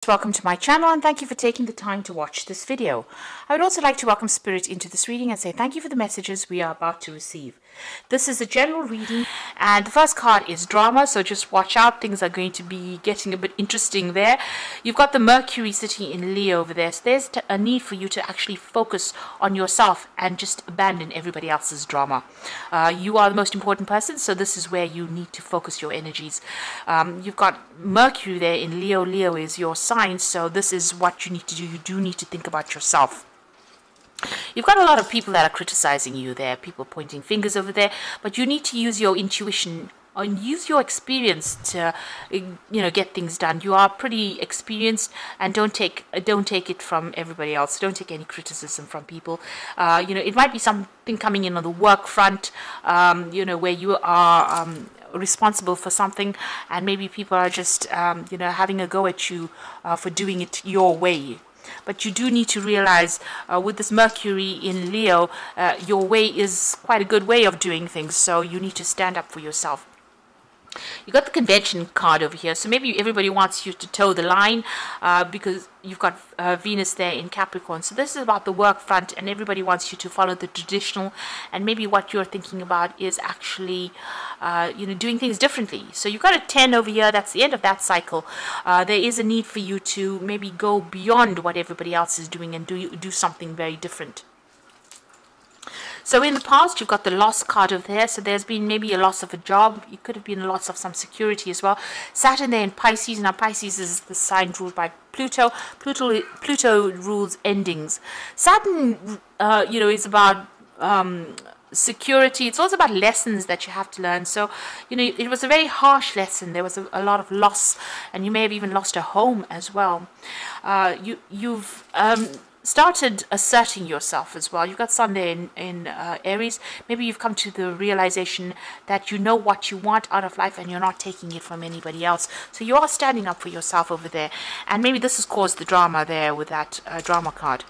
Welcome to my channel and thank you for taking the time to watch this video. I would also like to welcome Spirit into this reading and say thank you for the messages we are about to receive. This is a general reading and the first card is drama, so just watch out. Things are going to be getting a bit interesting there. You've got the Mercury sitting in Leo over there, so there's a need for you to actually focus on yourself and just abandon everybody else's drama. You are the most important person, so this is where you need to focus your energies. You've got Mercury there in Leo. Leo is your sign, so this is what you need to do. You do need to think about yourself. You've got a lot of people that are criticizing you there, people pointing fingers over there, but you need to use your intuition and use your experience to, get things done. You are pretty experienced, and don't take it from everybody else. Don't take any criticism from people. It might be something coming in on the work front, where you are responsible for something, and maybe people are just having a go at you for doing it your way. But you do need to realize with this Mercury in Leo, your way is quite a good way of doing things, so you need to stand up for yourself. You got the convention card over here, so maybe everybody wants you to toe the line because you've got Venus there in Capricorn. So this is about the work front, and everybody wants you to follow the traditional, and maybe what you're thinking about is actually doing things differently. So you've got a 10 over here. That's the end of that cycle. There is a need for you to maybe go beyond what everybody else is doing and do something very different. So in the past, you've got the loss card over there. So there's been maybe a loss of a job. It could have been a loss of some security as well. Saturn there in Pisces. Now Pisces is the sign ruled by Pluto. Pluto rules endings. Saturn, is about security. It's also about lessons that you have to learn. So, it was a very harsh lesson. There was a lot of loss, and you may have even lost a home as well. You've started asserting yourself as well. You've got Sun there in Aries. Maybe you've come to the realization that you know what you want out of life and you're not taking it from anybody else. So you are standing up for yourself over there. And maybe this has caused the drama there with that drama card.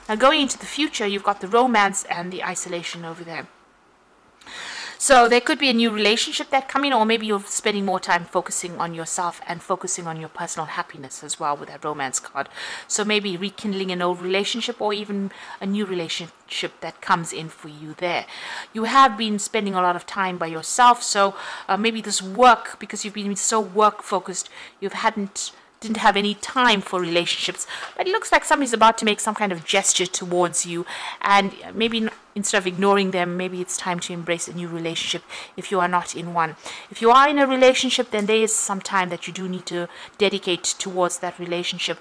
Now going into the future, you've got the romance and the isolation over there. So there could be a new relationship that come in, or maybe you're spending more time focusing on yourself and focusing on your personal happiness as well with that romance card. So maybe rekindling an old relationship, or even a new relationship that comes in for you there. You have been spending a lot of time by yourself, so maybe this work, because you've been so work focused, didn't have any time for relationships. But it looks like somebody's about to make some kind of gesture towards you, and maybe instead of ignoring them, maybe it's time to embrace a new relationship if you are not in one. If you are in a relationship, then there is some time that you do need to dedicate towards that relationship.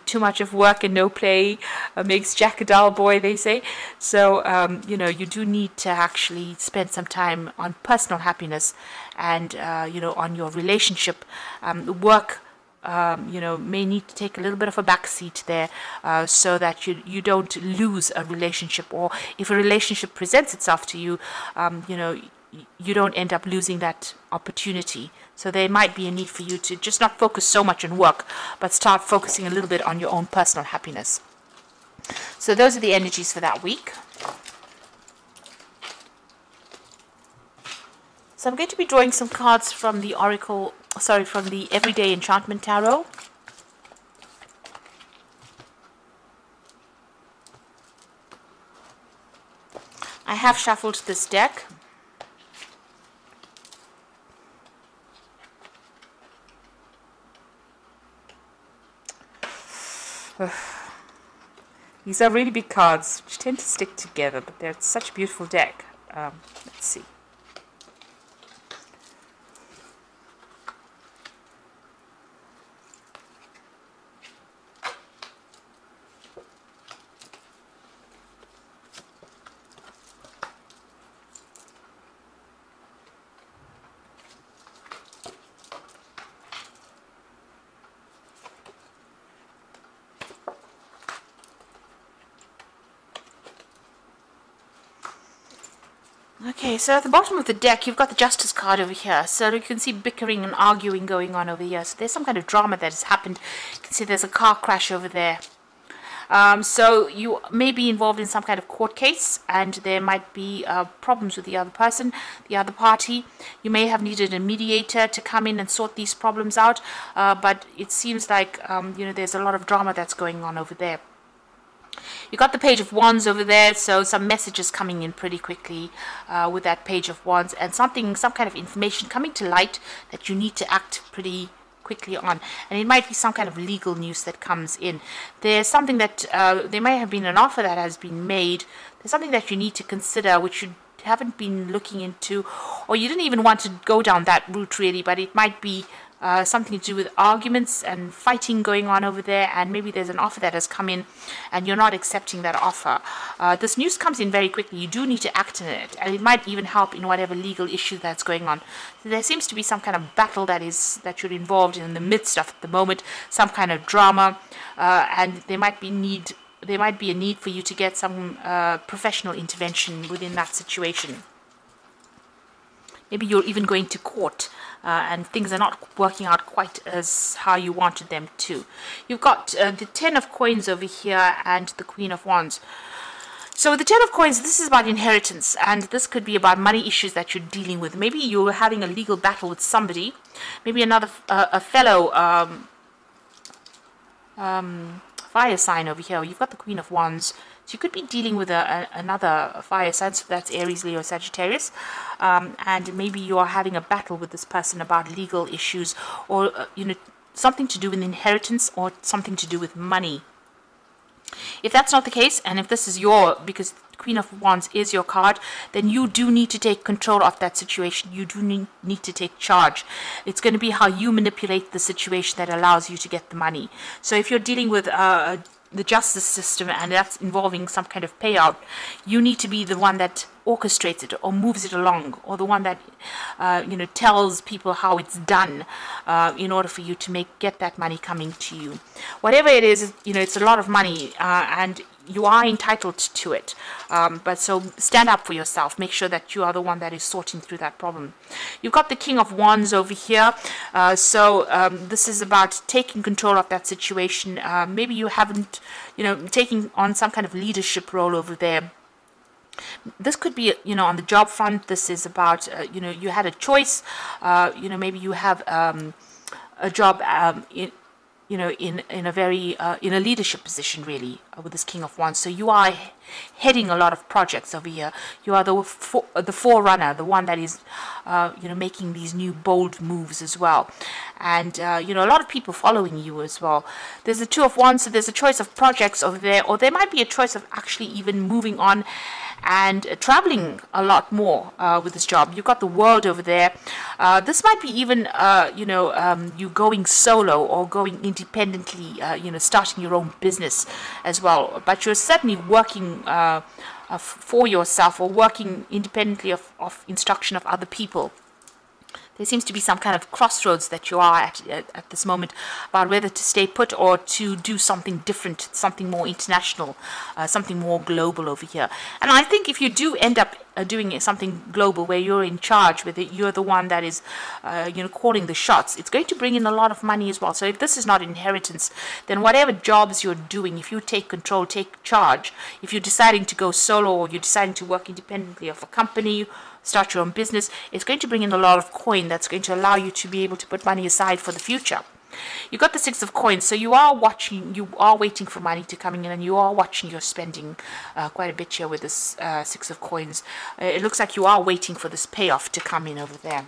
Too much of work and no play makes Jack a dull boy, they say. So you do need to actually spend some time on personal happiness and on your relationship. Work may need to take a little bit of a backseat there, so that you don't lose a relationship, or if a relationship presents itself to you, you don't end up losing that opportunity. So there might be a need for you to just not focus so much on work, but start focusing a little bit on your own personal happiness. So those are the energies for that week. So I'm going to be drawing some cards from the from the Everyday Enchantment Tarot. I have shuffled this deck. These are really big cards, which tend to stick together, but they're such a beautiful deck. Let's see. Okay, so at the bottom of the deck, you've got the Justice card over here. So you can see bickering and arguing going on over here. So there's some kind of drama that has happened. You can see there's a car crash over there. So you may be involved in some kind of court case, and there might be problems with the other person, the other party. You may have needed a mediator to come in and sort these problems out, but it seems like there's a lot of drama that's going on over there. You got the Page of Wands over there, so some messages coming in pretty quickly with that Page of Wands, and some kind of information coming to light that you need to act pretty quickly on. And it might be some kind of legal news that comes in. There's something that there may have been an offer that has been made. There's something that you need to consider which you haven't been looking into, or you didn't even want to go down that route really, but it might be something to do with arguments and fighting going on over there, and maybe there's an offer that has come in and you're not accepting that offer. This news comes in very quickly. You do need to act on it, and it might even help in whatever legal issue that's going on. So there seems to be some kind of battle that you're involved in the midst of at the moment, some kind of drama, and there might be a need for you to get some professional intervention within that situation. Maybe you're even going to court and things are not working out quite as how you wanted them to. You've got the Ten of Coins over here and the Queen of Wands. So with the Ten of Coins, this is about inheritance, and this could be about money issues that you're dealing with. Maybe you're having a legal battle with somebody, maybe another a fellow fire sign over here. You've got the Queen of Wands. So you could be dealing with another fire sign, so that's Aries, Leo, Sagittarius, and maybe you are having a battle with this person about legal issues, or something to do with inheritance, or something to do with money. If that's not the case, and if this is because Queen of Wands is your card, then you do need to take control of that situation. You do need to take charge. It's going to be how you manipulate the situation that allows you to get the money. So if you're dealing with the justice system and that's involving some kind of payout, you need to be the one that orchestrates it or moves it along, or the one that tells people how it's done in order for you to get that money coming to you. Whatever it is, it's a lot of money, and you are entitled to it, but so stand up for yourself. Make sure that you are the one that is sorting through that problem. You've got the King of Wands over here, so this is about taking control of that situation. Maybe you haven't taking on some kind of leadership role over there. This could be on the job front. This is about you had a choice. Maybe you have a job in a leadership position really, with this King of Wands. So you are heading a lot of projects over here. You are the forerunner, the one that is making these new bold moves as well, and a lot of people following you as well. There's the Two of Wands, so there's a choice of projects over there, or there might be a choice of actually even moving on and traveling a lot more with this job. You've got the World over there. This might be even you going solo or going independently, starting your own business as well. But you're certainly working for yourself, or working independently of instruction of other people. There seems to be some kind of crossroads that you are at this moment about whether to stay put or to do something different, something more international, something more global over here. And I think if you do end up doing something global where you're in charge with it, you're the one that is calling the shots, it's going to bring in a lot of money as well. So if this is not inheritance, then whatever jobs you're doing, if you take control, take charge, if you're deciding to go solo, or you're deciding to work independently of a company, start your own business, it's going to bring in a lot of coin that's going to allow you to be able to put money aside for the future. You got the Six of Coins, so you are waiting for money to come in, and you are watching your spending quite a bit here with this Six of Coins. It looks like you are waiting for this payoff to come in over there.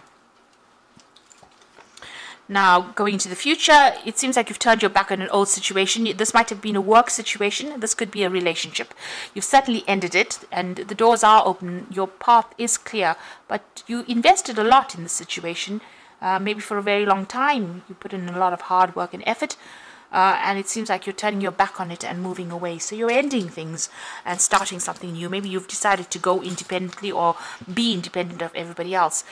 Now, going into the future, it seems like you've turned your back on an old situation. This might have been a work situation. This could be a relationship. You've certainly ended it, and the doors are open. Your path is clear, but you invested a lot in this situation, maybe for a very long time. You put in a lot of hard work and effort, and it seems like you're turning your back on it and moving away. So you're ending things and starting something new. Maybe you've decided to go independently or be independent of everybody else.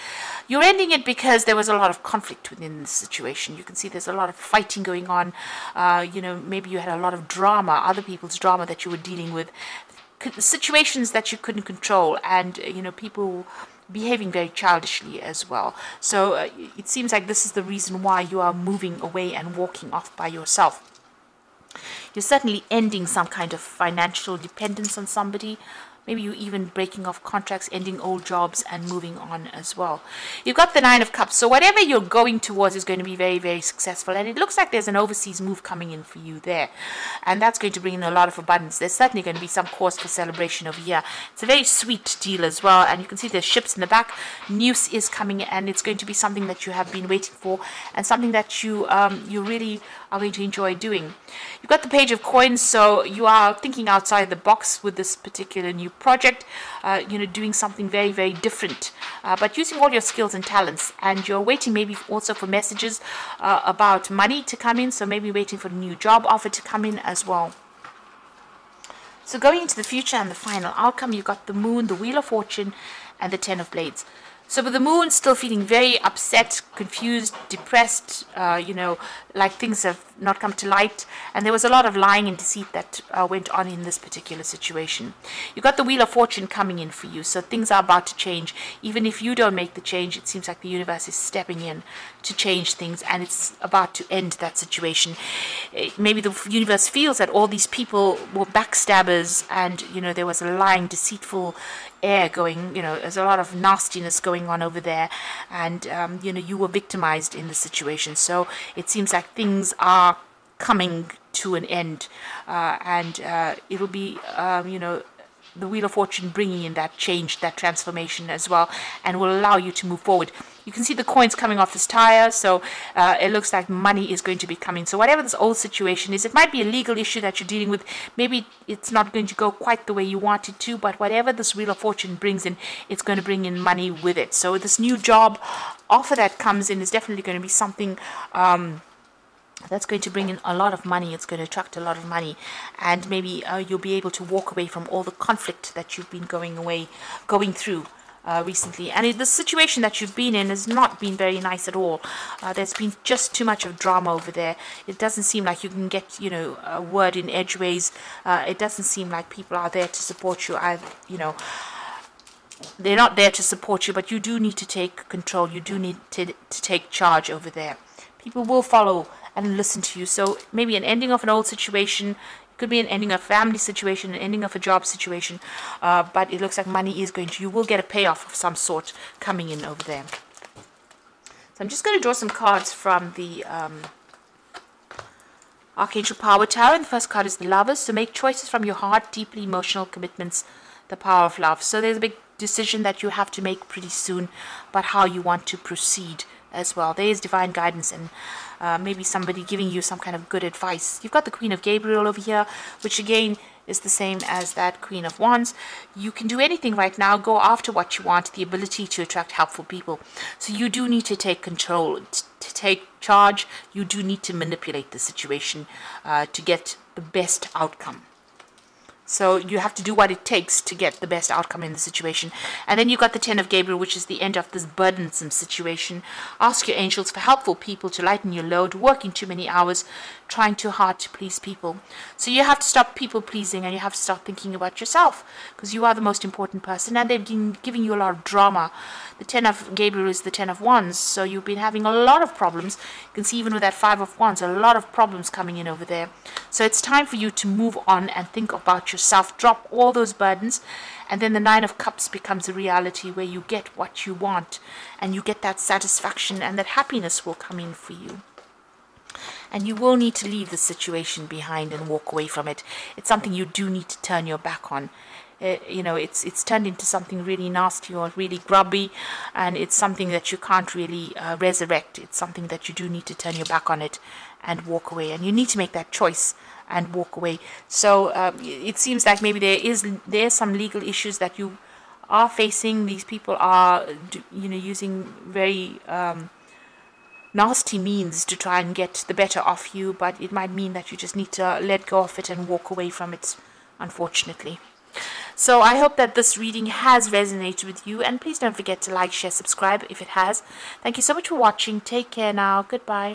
You're ending it because there was a lot of conflict within the situation. You can see there's a lot of fighting going on. Maybe you had a lot of drama, other people's drama that you were dealing with, situations that you couldn't control, and people behaving very childishly as well. So it seems like this is the reason why you are moving away and walking off by yourself. You're certainly ending some kind of financial dependence on somebody. Maybe you even breaking off contracts, ending old jobs, and moving on as well. You've got the Nine of Cups. So whatever you're going towards is going to be very, very successful. And it looks like there's an overseas move coming in for you there. And that's going to bring in a lot of abundance. There's certainly going to be some cause for celebration over here. It's a very sweet deal as well. And you can see there's ships in the back. News is coming, and it's going to be something that you have been waiting for, and something that you really are going to enjoy doing. You've got the Page of Coins, so you are thinking outside the box with this particular new project, doing something very, very different, but using all your skills and talents. And you're waiting maybe also for messages about money to come in, so maybe waiting for a new job offer to come in as well. So going into the future and the final outcome, you've got the Moon, the Wheel of Fortune, and the Ten of Blades. So with the Moon still feeling very upset, confused, depressed, like things have not come to light. And there was a lot of lying and deceit that went on in this particular situation. You've got the Wheel of Fortune coming in for you. So things are about to change. Even if you don't make the change, it seems like the universe is stepping in to change things. And it's about to end that situation. Maybe the universe feels that all these people were backstabbers, and, there was a lying, deceitful air going, there's a lot of nastiness going on over there, and you were victimized in the situation. So it seems like things are coming to an end, and it'll be the Wheel of Fortune bringing in that change, that transformation as well, and will allow you to move forward. You can see the coins coming off this tire, so it looks like money is going to be coming. So whatever this old situation is, it might be a legal issue that you're dealing with. Maybe it's not going to go quite the way you want it to, but whatever this Wheel of Fortune brings in, it's going to bring in money with it. So this new job offer that comes in is definitely going to be something that's going to bring in a lot of money. It's going to attract a lot of money, and maybe you'll be able to walk away from all the conflict that you've been going through recently. And the situation that you've been in has not been very nice at all. There's been just too much of drama over there. It doesn't seem like you can get a word in edgeways. It doesn't seem like people are there to support you. They're not there to support you, but you do need to take control. You do need to take charge over there. People will follow and listen to you. So maybe an ending of an old situation, it could be an ending of a family situation, an ending of a job situation, but it looks like money is you will get a payoff of some sort coming in over there. So I'm just going to draw some cards from the Archangel Power Tower. And the first card is the Lovers. So make choices from your heart, deeply emotional commitments, the power of love. So there's a big decision that you have to make pretty soon about how you want to proceed as well. There is divine guidance, and maybe somebody giving you some kind of good advice. You've got the Queen of Gabriel over here, which again is the same as that Queen of Wands. You can do anything right now. Go after what you want, the ability to attract helpful people. So you do need to take control, to take charge. You do need to manipulate the situation to get the best outcome. So you have to do what it takes to get the best outcome in the situation. And then you've got the Ten of Gabriel, which is the end of this burdensome situation. Ask your angels for helpful people to lighten your load, working too many hours, trying too hard to please people. So you have to stop people pleasing, and you have to start thinking about yourself, because you are the most important person, and they've been giving you a lot of drama. The Ten of Gabriel is the Ten of Wands, so you've been having a lot of problems. You can see even with that Five of Wands, a lot of problems coming in over there. So it's time for you to move on and think about yourself. Drop all those burdens, and then the Nine of Cups becomes a reality where you get what you want, and you get that satisfaction, and that happiness will come in for you. And you will need to leave the situation behind and walk away from it. It's something you do need to turn your back on. It's turned into something really nasty or really grubby, and it's something that you can't really resurrect. It's something that you do need to turn your back on it and walk away, and you need to make that choice and walk away. So it seems like maybe there's some legal issues that you are facing. These people are using very nasty means to try and get the better of you, but it might mean that you just need to let go of it and walk away from it, unfortunately. So I hope that this reading has resonated with you, and please don't forget to like, share, subscribe if it has. Thank you so much for watching. Take care now. Goodbye.